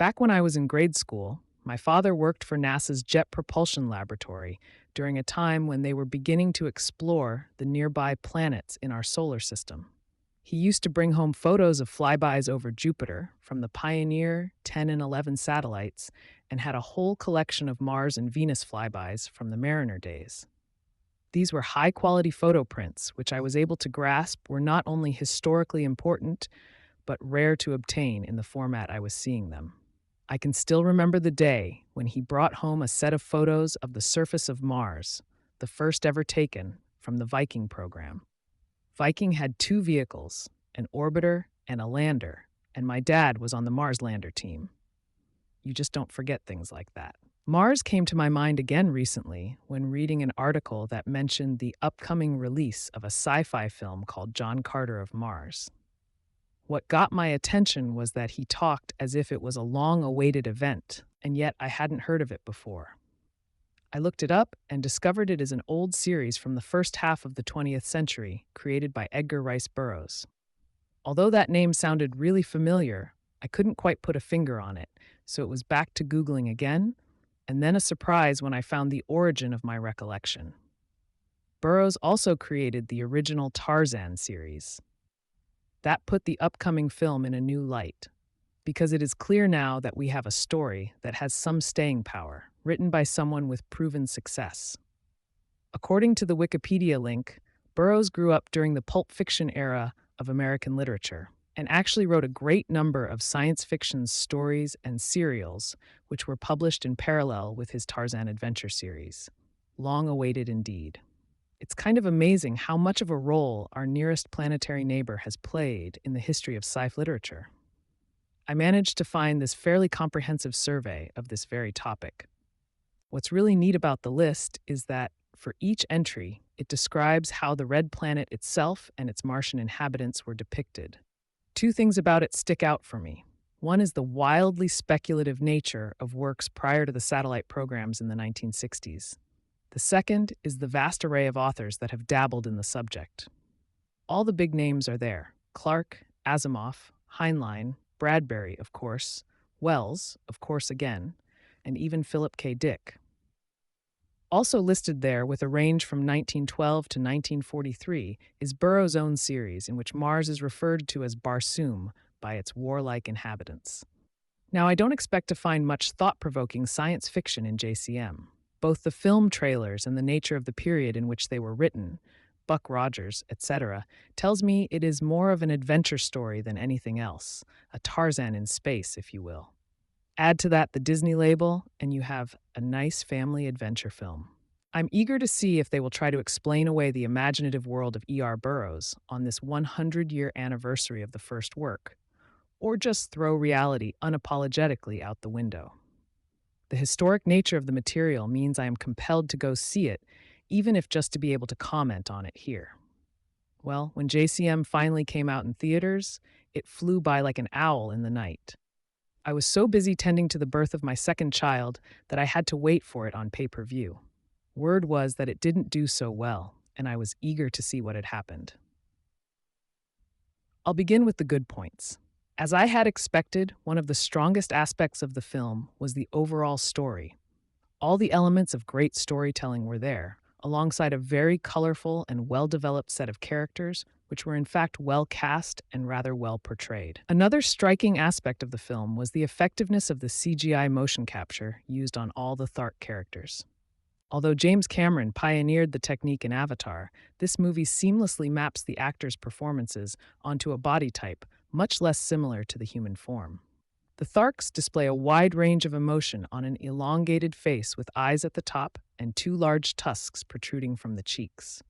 Back when I was in grade school, my father worked for NASA's Jet Propulsion Laboratory during a time when they were beginning to explore the nearby planets in our solar system. He used to bring home photos of flybys over Jupiter from the Pioneer 10 and 11 satellites and had a whole collection of Mars and Venus flybys from the Mariner days. These were high quality photo prints, which I was able to grasp were not only historically important, but rare to obtain in the format I was seeing them. I can still remember the day when he brought home a set of photos of the surface of Mars, the first ever taken from the Viking program. Viking had two vehicles, an orbiter and a lander, and my dad was on the Mars lander team. You just don't forget things like that. Mars came to my mind again recently when reading an article that mentioned the upcoming release of a sci-fi film called John Carter of Mars. What got my attention was that he talked as if it was a long-awaited event, and yet I hadn't heard of it before. I looked it up and discovered it is an old series from the first half of the 20th century, created by Edgar Rice Burroughs. Although that name sounded really familiar, I couldn't quite put a finger on it, so it was back to Googling again, and then a surprise when I found the origin of my recollection. Burroughs also created the original Tarzan series. That put the upcoming film in a new light, because it is clear now that we have a story that has some staying power, written by someone with proven success. According to the Wikipedia link, Burroughs grew up during the pulp fiction era of American literature and actually wrote a great number of science fiction stories and serials, which were published in parallel with his Tarzan adventure series. Long awaited indeed. It's kind of amazing how much of a role our nearest planetary neighbor has played in the history of sci-fi literature. I managed to find this fairly comprehensive survey of this very topic. What's really neat about the list is that for each entry, it describes how the red planet itself and its Martian inhabitants were depicted. Two things about it stick out for me. One is the wildly speculative nature of works prior to the satellite programs in the 1960s. The second is the vast array of authors that have dabbled in the subject. All the big names are there: Clarke, Asimov, Heinlein, Bradbury, of course, Wells, of course again, and even Philip K. Dick. Also listed there with a range from 1912 to 1943 is Burroughs' own series in which Mars is referred to as Barsoom by its warlike inhabitants. Now, I don't expect to find much thought-provoking science fiction in JCM. Both the film trailers and the nature of the period in which they were written, Buck Rogers, etc., tells me it is more of an adventure story than anything else, a Tarzan in space, if you will. Add to that the Disney label, and you have a nice family adventure film. I'm eager to see if they will try to explain away the imaginative world of E.R. Burroughs on this 100-year anniversary of the first work, or just throw reality unapologetically out the window. The historic nature of the material means I am compelled to go see it, even if just to be able to comment on it here. Well, when JCM finally came out in theaters, it flew by like an owl in the night. I was so busy tending to the birth of my second child that I had to wait for it on pay-per-view. Word was that it didn't do so well, and I was eager to see what had happened. I'll begin with the good points. As I had expected, one of the strongest aspects of the film was the overall story. All the elements of great storytelling were there, alongside a very colorful and well-developed set of characters, which were in fact well cast and rather well portrayed. Another striking aspect of the film was the effectiveness of the CGI motion capture used on all the Thark characters. Although James Cameron pioneered the technique in Avatar, this movie seamlessly maps the actors' performances onto a body type much less similar to the human form. The Tharks display a wide range of emotion on an elongated face with eyes at the top and two large tusks protruding from the cheeks.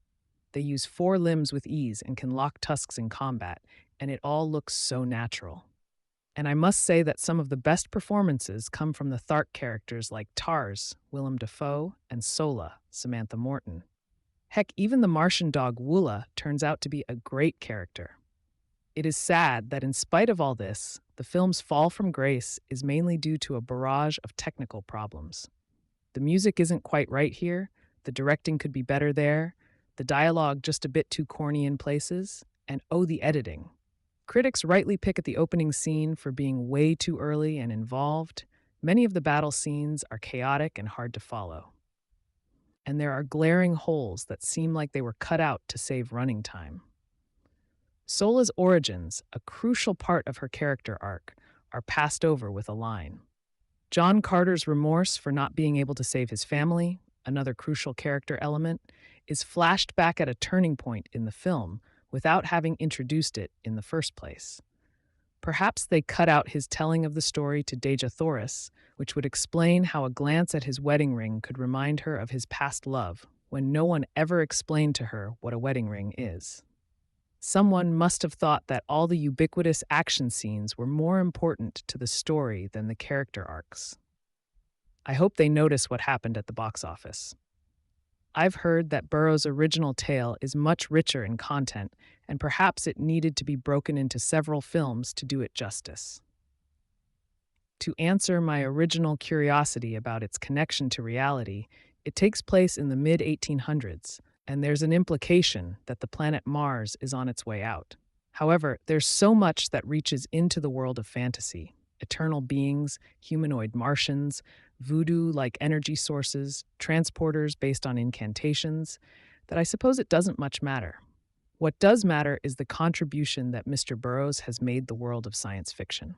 They use four limbs with ease and can lock tusks in combat, and it all looks so natural. And I must say that some of the best performances come from the Thark characters like Tars, Willem Dafoe, and Sola, Samantha Morton. Heck, even the Martian dog Woola turns out to be a great character. It is sad that in spite of all this, the film's fall from grace is mainly due to a barrage of technical problems. The music isn't quite right here, the directing could be better there, the dialogue just a bit too corny in places, and oh, the editing. Critics rightly pick at the opening scene for being way too early and involved. Many of the battle scenes are chaotic and hard to follow, and there are glaring holes that seem like they were cut out to save running time. Sola's origins, a crucial part of her character arc, are passed over with a line. John Carter's remorse for not being able to save his family, another crucial character element, is flashed back at a turning point in the film without having introduced it in the first place. Perhaps they cut out his telling of the story to Deja Thoris, which would explain how a glance at his wedding ring could remind her of his past love, when no one ever explained to her what a wedding ring is. Someone must have thought that all the ubiquitous action scenes were more important to the story than the character arcs. I hope they notice what happened at the box office. I've heard that Burroughs' original tale is much richer in content, and perhaps it needed to be broken into several films to do it justice. To answer my original curiosity about its connection to reality, it takes place in the mid 1800s, and there's an implication that the planet Mars is on its way out. However, there's so much that reaches into the world of fantasy: eternal beings, humanoid Martians, voodoo like energy sources, transporters based on incantations, that I suppose it doesn't much matter. What does matter is the contribution that Mr. Burroughs has made the world of science fiction.